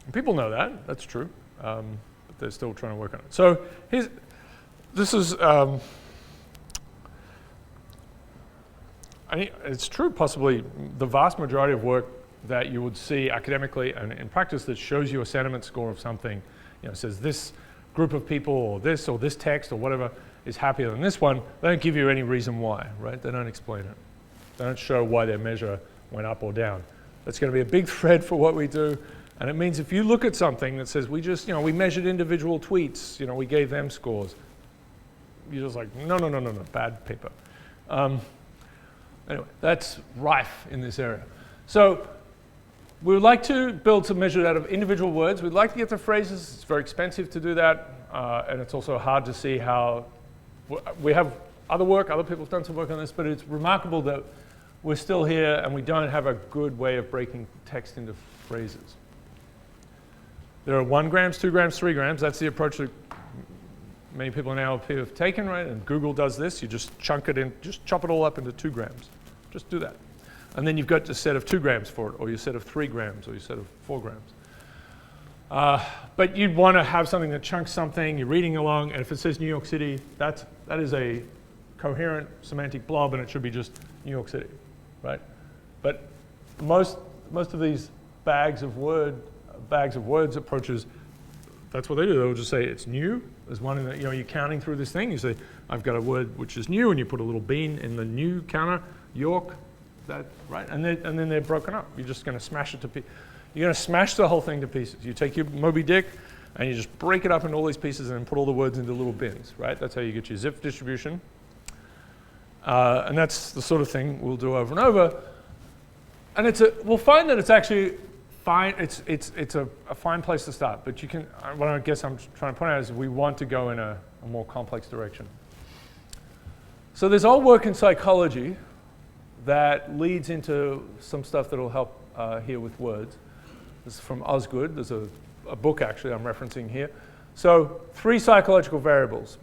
And people know that, that's true, but they're still trying to work on it. So this is, it's true possibly the vast majority of work that you would see academically and in practice that shows you a sentiment score of something, says this group of people or this text or whatever is happier than this one. They don't give you any reason why, right? They don't explain it. They don't show why their measure went up or down. That's going to be a big thread for what we do. And it means if you look at something that says we just, we measured individual tweets, we gave them scores. You're just like, no, bad paper. Anyway, that's rife in this area. So we would like to build some measures out of individual words. We'd like to get to phrases. It's very expensive to do that. And it's also hard to see how, we have other work, other people have done some work on this, but it's remarkable that we're still here and we don't have a good way of breaking text into phrases. There are 1 grams, 2 grams, 3 grams. That's the approach that many people in NLP have taken, right? And Google does this. You just chunk it in, just chop it all up into 2 grams. Just do that. And then you've got a set of 2 grams for it, or your set of 3 grams, or your set of 4 grams. But you'd want to have something that chunks something, you're reading along, and if it says New York City, that is a coherent semantic blob, and it should be just New York City, right? But most of these bags of words approaches, that's what they do. They'll just say it's new. There's one in the, you're counting through this thing. You say, I've got a word which is new, and you put a little bean in the new counter, York, that, right? And then they're broken up. You're just going to smash it to pieces. You're going to smash the whole thing to pieces. You take your Moby Dick, and you just break it up into all these pieces and then put all the words into little bins, right? That's how you get your zip distribution. And that's the sort of thing we'll do over and over. And we'll find that it's actually fine. It's a fine place to start. But you can, what I guess I'm trying to point out is we want to go in a more complex direction. So there's all work in psychology that leads into some stuff that will help here with words. This is from Osgood. There's a book, actually, I'm referencing here. So 3 psychological variables.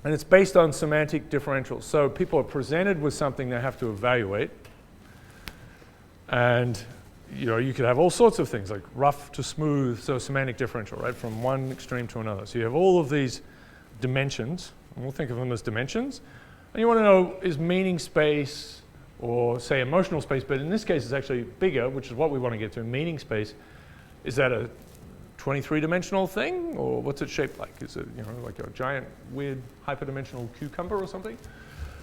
And it's based on semantic differentials. So people are presented with something they have to evaluate. And you could have all sorts of things, like rough to smooth, so semantic differential, right, from one extreme to another. So you have all of these dimensions, and we'll think of them as dimensions. And you want to know, is meaning space, or say emotional space, but in this case it's actually bigger, which is what we want to get to. Meaning space, is that a 23-dimensional thing, or what's it shaped like? Is it like a giant, weird, hyperdimensional cucumber or something?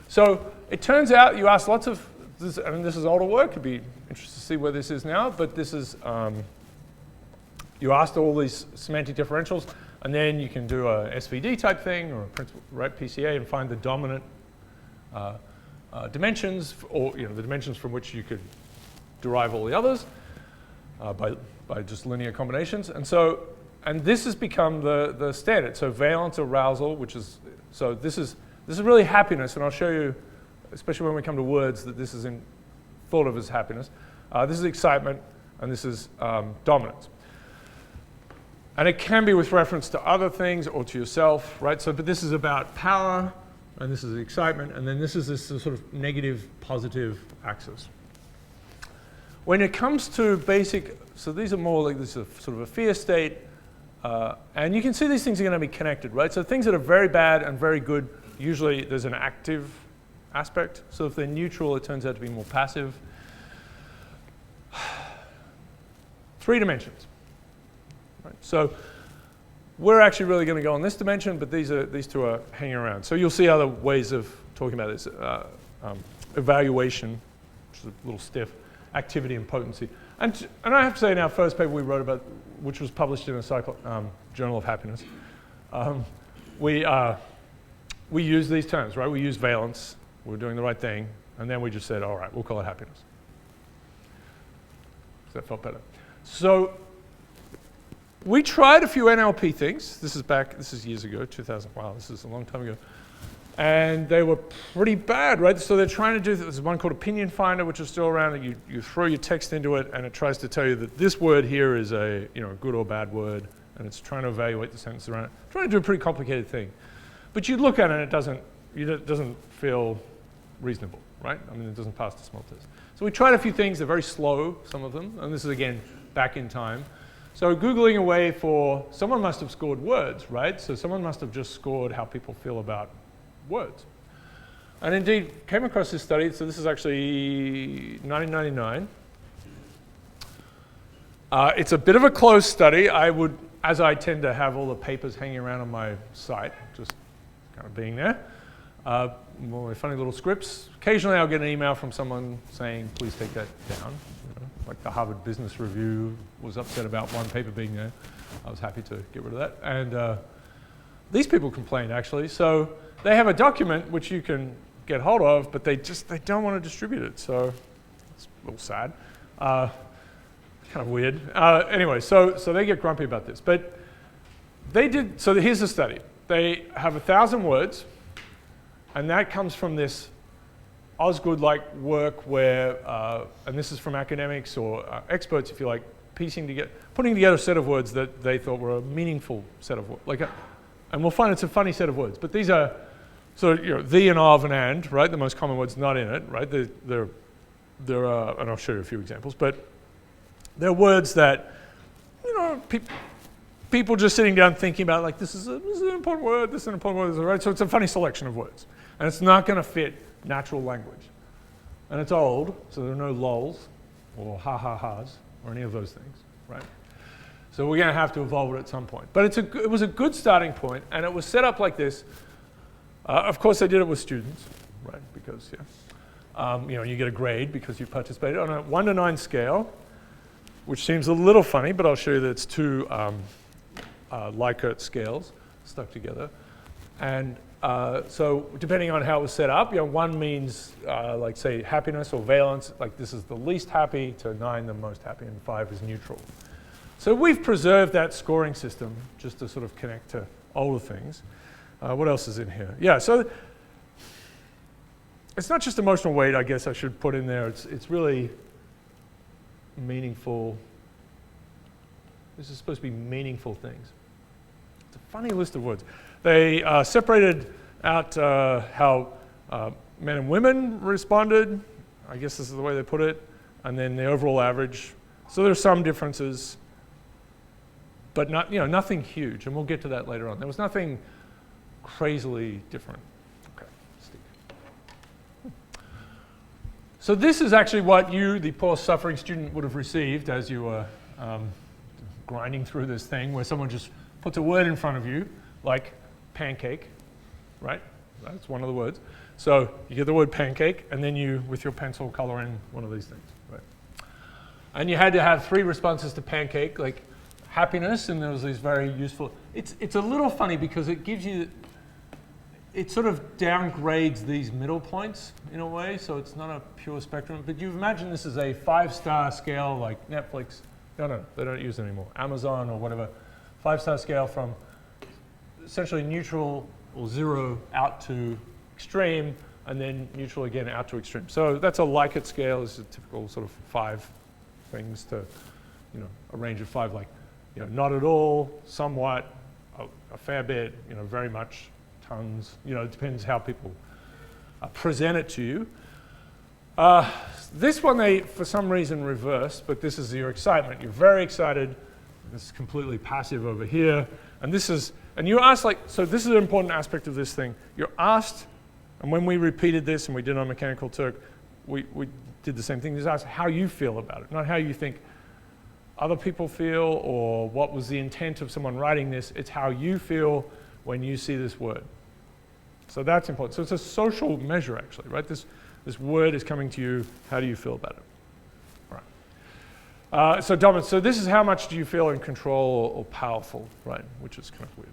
So it turns out you ask lots of, this is older work, it'd be interesting to see where this is now, but this is, you asked all these semantic differentials, and then you can do a SVD type thing, or a principal, right, PCA, and find the dominant dimensions, or the dimensions from which you could derive all the others by just linear combinations. And this has become the standard. So valence arousal, which is, so this is really happiness, and I'll show you, especially when we come to words, that this is thought of as happiness. This is excitement, and this is dominance. And it can be with reference to other things or to yourself, right? So, but this is about power, and this is excitement, and then this is this sort of negative, positive axis. When it comes to basic, so these are more like this is sort of a fear state, and you can see these things are going to be connected, right? So things that are very bad and very good, usually there's an active aspect. So if they're neutral, it turns out to be more passive. 3 dimensions. Right? So we're actually really going to go on this dimension, but these 2 are hanging around. So you'll see other ways of talking about this. Evaluation, which is a little stiff, activity and potency. And I have to say in our first paper we wrote about, which was published in a Journal of Happiness, we use these terms, right? We use valence, we're doing the right thing, and then we just said, all right, we'll call it happiness. So that felt better. So we tried a few NLP things. This is years ago, 2000, wow, this is a long time ago. And they were pretty bad, right? So they're trying to do, there's one called Opinion Finder, which is still around, and you throw your text into it, and it tries to tell you that this word here is a good or bad word, and it's trying to evaluate the sentence around it. Trying to do a pretty complicated thing. But you look at it, and it doesn't feel reasonable, right? I mean, it doesn't pass the smell test. So we tried a few things. They're very slow, some of them, and this is, again, back in time. So Googling away for, someone must have scored words, right? So someone must have just scored how people feel about words. And indeed, came across this study, so this is actually 1999. It's a bit of a closed study. I would, as I tend to have all the papers hanging around on my site, just kind of being there. More funny little scripts. Occasionally I'll get an email from someone saying, please take that down. You know, like the Harvard Business Review was upset about one paper being there. I was happy to get rid of that. And these people complained, actually. So they have a document which you can get hold of, but they don't want to distribute it. So it's a little sad. Kind of weird. Anyway, so they get grumpy about this. But they did, so here's the study. They have 1,000 words, and that comes from this Osgood-like work where, and this is from academics or experts, if you like, putting together a set of words that they thought were a meaningful set of words. And we'll find it's a funny set of words, but these are sort of, you know, the and of and, right? The most common words not in it, right? They're and I'll show you a few examples, but they're words that, you know, people just sitting down thinking about, like, this is an important word, this is an important word, right? So it's a funny selection of words. And it's not going to fit natural language. And it's old, so there are no lols or ha-ha-has or any of those things, right? So we're going to have to evolve it at some point. But it was a good starting point, and it was set up like this. Of course, they did it with students, right? Because, yeah, you know, you get a grade because you participated on a 1 to 9 scale, which seems a little funny, but I'll show you that it's two Likert scales stuck together. And so depending on how it was set up, you know, 1 means, like, say, happiness or valence, like this is the least happy, to 9 the most happy, and 5 is neutral. So we've preserved that scoring system just to sort of connect to older things. What else is in here? Yeah, so it's not just emotional weight, I guess I should put in there. It's really meaningful. This is supposed to be meaningful things. It's a funny list of words. They separated out how men and women responded. I guess this is the way they put it. And then the overall average. So there's some differences, but not, you know, nothing huge. And we'll get to that later on. There was nothing crazily different. Okay, Steve. So this is actually what you, the poor suffering student, would have received as you were grinding through this thing, where someone just puts a word in front of you, like pancake, right? That's one of the words. So you get the word pancake, and then you, with your pencil, color in one of these things, right? And you had to have 3 responses to pancake, like happiness, and there was these very useful. It's a little funny because it gives you, it sort of downgrades these middle points in a way, so it's not a pure spectrum. But you imagine this is a 5-star scale, like Netflix. No, they don't use it anymore. Amazon or whatever. 5-star scale from essentially neutral or 0 out to extreme, and then neutral again out to extreme. So that's a Likert scale. It's a typical sort of 5 things to, you know, a range of 5, like, you know, not at all, somewhat, a fair bit, you know, very much, tons. You know, it depends how people present it to you. This one they, for some reason, reversed, but this is your excitement. You're very excited. This is completely passive over here. And this is, and you're asked, like, so this is an important aspect of this thing. You're asked, and when we repeated this, and we did on Mechanical Turk, we did the same thing. Just asked how you feel about it, not how you think other people feel or what was the intent of someone writing this. It's how you feel when you see this word. So that's important. So it's a social measure, actually, right? This word is coming to you. How do you feel about it? Right. So dominant. So this is how much do you feel in control or powerful, right? Which is kind of weird.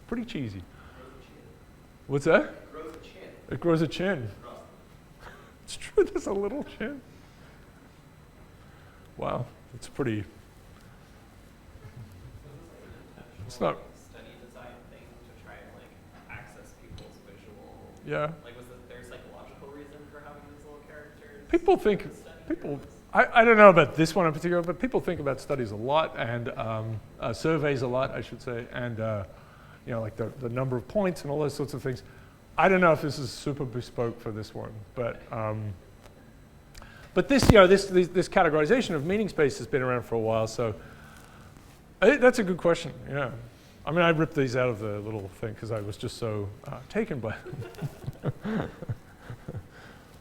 Pretty cheesy. What's that? It grows a chin. It grows a chin. It's true. There's a little chin. Wow, it's pretty. It's not. Yeah. Like, was there a psychological reason for having these little characters? I don't know about this one in particular, but people think about studies a lot, and surveys a lot, I should say, and you know, like the number of points and all those sorts of things. I don't know if this is super bespoke for this one, but But this, this categorization of meaning space has been around for a while, so that's a good question, yeah. I mean, I ripped these out of the little thing because I was just so taken by them.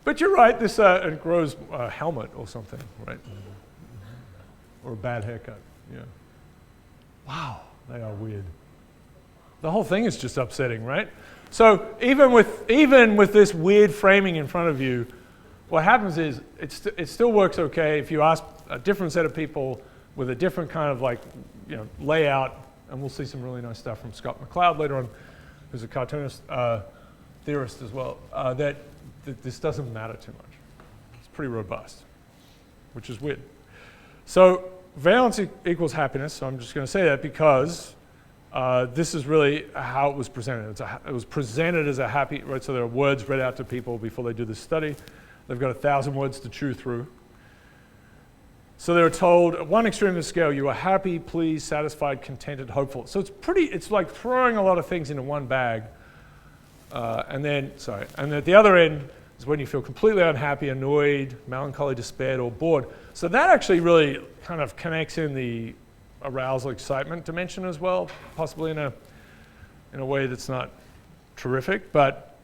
But you're right, this it grows a helmet or something, right? Or a bad haircut, yeah. Wow, they are weird. The whole thing is just upsetting, right? So even with this weird framing in front of you, what happens is it still works okay if you ask a different set of people with a different kind of layout, and we'll see some really nice stuff from Scott McCloud later on, who's a cartoonist, theorist as well, that this doesn't matter too much. It's pretty robust, which is weird. So valence equals happiness, so I'm just going to say that because this is really how it was presented. It was presented as a happy, right? So there are words read out to people before they do this study. They've got 1,000 words to chew through. So they were told, at one extreme of the scale, you are happy, pleased, satisfied, contented, hopeful. So it's like throwing a lot of things into one bag. And at the other end is when you feel completely unhappy, annoyed, melancholy, despaired, or bored. So that actually really kind of connects in the arousal, excitement dimension as well, possibly in a way that's not terrific. But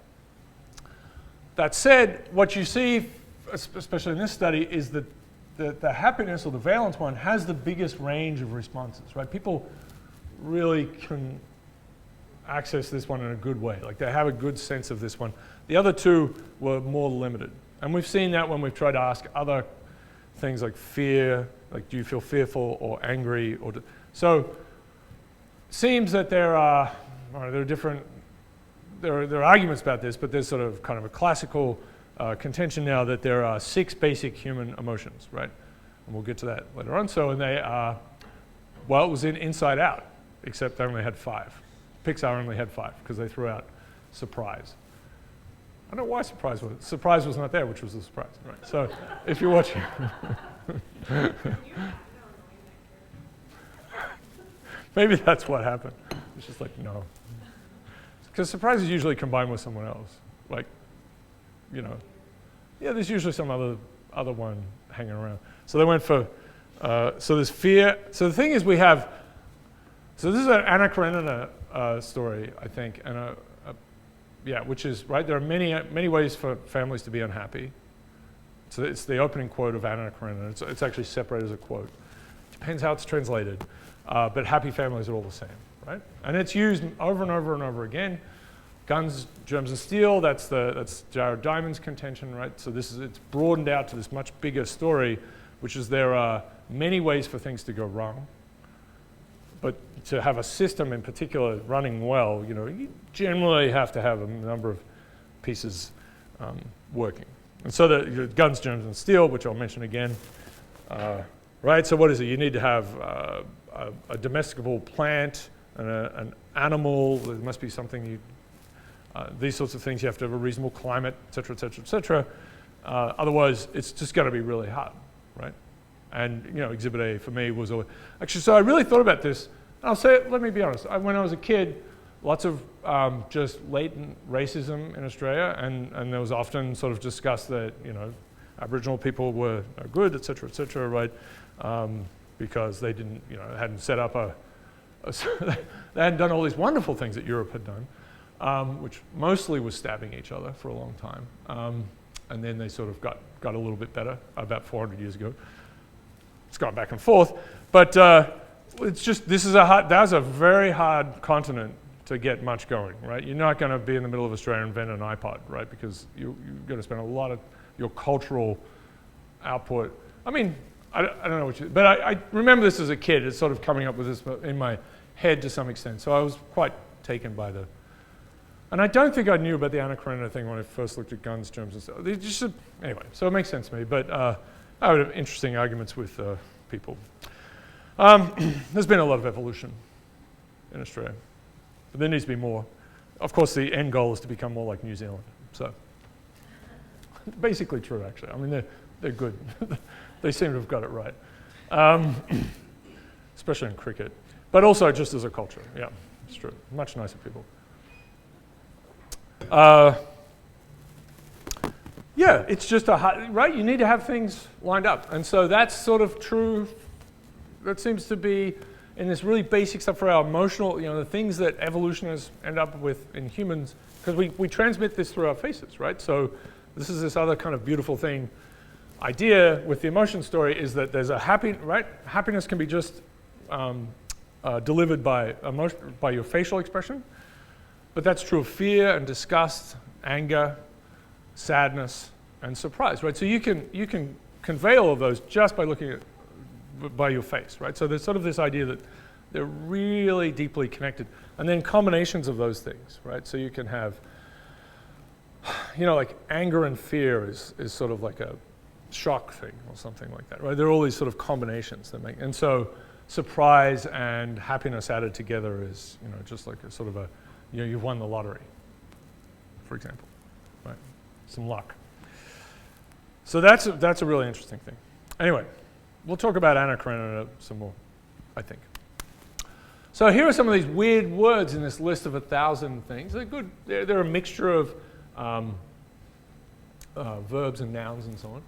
that said, what you see, especially in this study, is that the happiness or the valence one has the biggest range of responses, right? People really can access this one in a good way. Like they have a good sense of this one. The other two were more limited. And we've seen that when we've tried to ask other things like fear, like do you feel fearful or angry? So it seems that there are arguments about this, but there's sort of kind of a classical contention now that there are 6 basic human emotions, right? And we'll get to that later on. So, and they are, well, it was in Inside Out, except they only had 5. Pixar only had 5 because they threw out surprise. I don't know why surprise was not there, which was a surprise, right? So, if you're watching, maybe that's what happened. It's just like no, because surprise is usually combined with someone else, like. There's usually some other one hanging around. So they went for, so there's fear. So the thing is this is an Anna Karenina story, I think, and which is, right, there are many ways for families to be unhappy. So it's the opening quote of Anna Karenina. It's actually separated as a quote. Depends how it's translated, but happy families are all the same, right? And it's used over and over and over again. Guns, Germs, and Steel, that's Jared Diamond's contention, right? So it's broadened out to this much bigger story, which is there are many ways for things to go wrong. But to have a system in particular running well, you generally have to have a number of pieces working. And so the Guns, Germs, and Steel, which I'll mention again, right? So what is it? You need to have a domesticable plant and an animal. There must be something these sorts of things, you have to have a reasonable climate, et cetera, et cetera, et cetera. Otherwise, it's just going to be really hard, right? And, Exhibit A for me was always... Actually, so I really thought about this. And I'll say, let me be honest. When I was a kid, lots of just latent racism in Australia, and there was often sort of discussed that, Aboriginal people were good, et cetera, right? Because they didn't, hadn't set up they hadn't done all these wonderful things that Europe had done. Which mostly was stabbing each other for a long time. And then they sort of got a little bit better about 400 years ago. It's gone back and forth. But it's just, that's a very hard continent to get much going, right? You're not going to be in the middle of Australia and invent an iPod, right? Because you've got to spend a lot of your cultural output. I mean, I don't know what but I remember this as a kid. It's sort of coming up with this in my head to some extent. So I was quite taken by and I don't think I knew about the Anna Karenina thing when I first looked at Guns, Germs, and stuff. Anyway, so it makes sense to me. But I would have interesting arguments with people. There's been a lot of evolution in Australia. But there needs to be more. Of course, the end goal is to become more like New Zealand. So basically true, actually. I mean, they're good. They seem to have got it right. Especially in cricket. But also just as a culture. Yeah, it's true. Much nicer people. Yeah, it's just right? You need to have things lined up. And so that's sort of true. That seems to be in this really basic stuff for our emotional, the things that evolutionists end up with in humans, because we transmit this through our faces, right? So this is this other kind of beautiful thing. Idea with the emotion story is that there's a happiness can be just delivered by your facial expression, but that's true of fear and disgust, anger, sadness, and surprise, right? So you can convey all of those just by looking at by your face, right? So there's sort of this idea that they're really deeply connected, and then combinations of those things, right? So you can have, like anger and fear is sort of like a shock thing or something like that, right? There are all these sort of combinations that make, and so surprise and happiness added together is, just like a sort of a, you've won the lottery, for example, right? Some luck. So that's a really interesting thing. Anyway, we'll talk about ANEW Karenina some more, I think. So here are some of these weird words in this list of 1,000 things. They're good. They're a mixture of verbs and nouns and so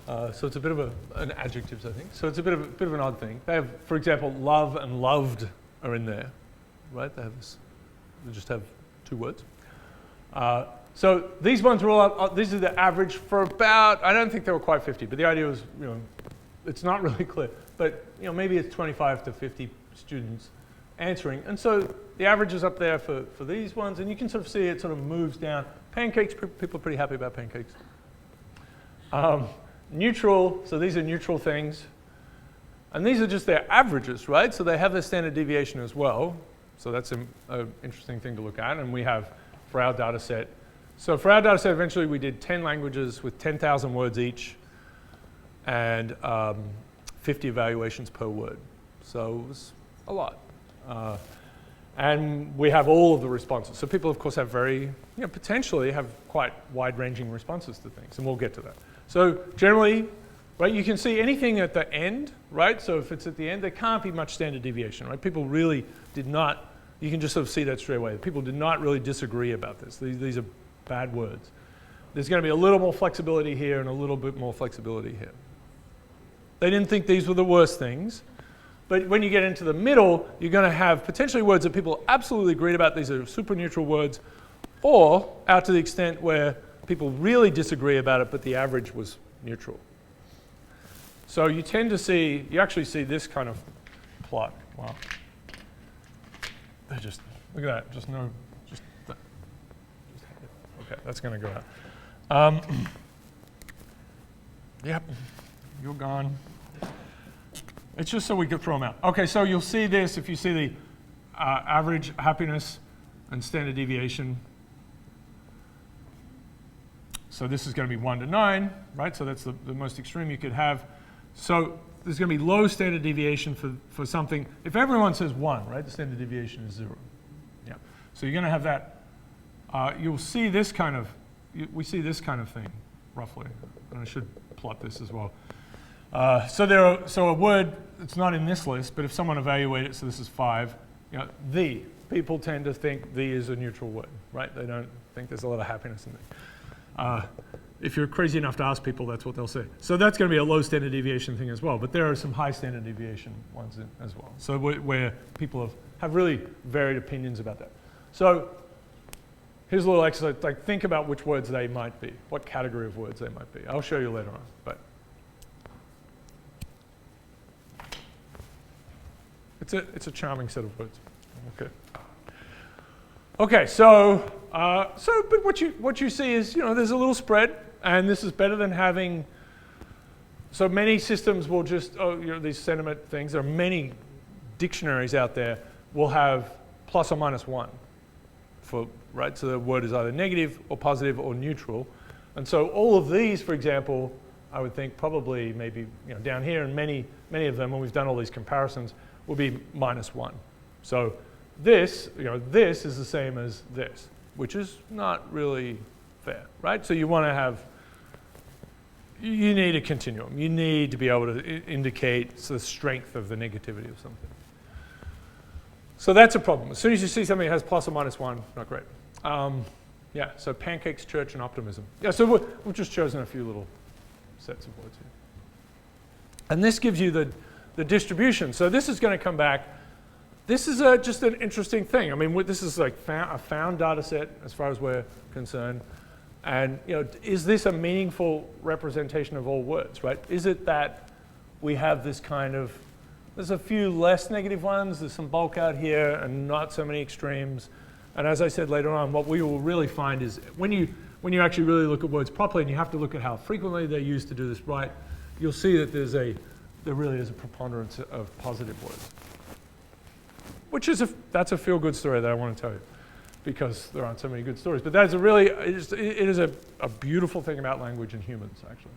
on. So it's a bit of an adjectives, I think. So it's a bit of an odd thing. They have, for example, love and loved are in there, right? They have this. They just have 2 words. So these ones are all. These are the average for about. I don't think they were quite 50, but the idea was, it's not really clear. But maybe it's 25 to 50 students answering, and so the average is up there for these ones, and you can sort of see it sort of moves down. Pancakes, people are pretty happy about pancakes. Neutral, so these are neutral things. And these are just their averages, right? So they have their standard deviation as well. So that's an interesting thing to look at. And we have for our data set. So for our data set, eventually we did 10 languages with 10,000 words each and 50 evaluations per word. So it was a lot. And we have all of the responses. So people, of course, have potentially have quite wide-ranging responses to things. And we'll get to that. So generally, right, you can see anything at the end, right? So if it's at the end, there can't be much standard deviation, right? People really did not, you can just sort of see that straight away. People did not really disagree about this. These are bad words. There's going to be a little more flexibility here and a little bit more flexibility here. They didn't think these were the worst things. But when you get into the middle, you're going to have potentially words that people absolutely agreed about. These are super neutral words. Or out to the extent where people really disagree about it, but the average was neutral. So you tend to see, you actually see this kind of plot. Wow. They just, look at that, just no, just that. Okay, that's going to go out. Yep, you're gone. It's just so we could throw them out. Okay, so you'll see this if you see the average happiness and standard deviation. So this is going to be 1 to 9, right? So that's the most extreme you could have. So there's going to be low standard deviation for something. If everyone says 1, right, the standard deviation is 0. Yeah. So you're going to have that. You'll see this kind of, we see this kind of thing, roughly. And I should plot this as well. So a word, it's not in this list, but if someone evaluated it, so this is 5, the, people tend to think the is a neutral word, right? They don't think there's a lot of happiness in it. If you're crazy enough to ask people, that's what they'll say. So that's going to be a low standard deviation thing as well, but there are some high standard deviation ones as well. So where people have really varied opinions about that. So here's a little exercise, like think about which words they might be, what category of words they might be. I'll show you later on, but it's a charming set of words. Okay. Okay, so but what you see is, there's a little spread, and this is better than having. So many systems will just, these sentiment things. There are many dictionaries out there will have plus or minus 1 for, right? So the word is either negative or positive or neutral, and so all of these, for example, I would think probably maybe down here, and many of them when we've done all these comparisons will be minus 1. So this, this is the same as this, which is not really fair, right? So you want to have, you need a continuum. You need to be able to indicate the strength of the negativity of something. So that's a problem. As soon as you see something that has plus or minus 1, not great. Yeah, so pancakes, church, and optimism. Yeah, so we've just chosen a few little sets of words here. And this gives you the distribution. So this is going to come back. This is just an interesting thing. I mean, this is like a found data set as far as we're concerned. And is this a meaningful representation of all words, right? Is it that we have this kind of, there's a few less negative ones, there's some bulk out here, and not so many extremes. And as I said later on, what we will really find is when you actually really look at words properly, and you have to look at how frequently they're used to do this right, you'll see that there really is a preponderance of positive words. Which is that's a feel-good story that I want to tell you, because there aren't so many good stories. But that's it is a beautiful thing about language and humans, actually.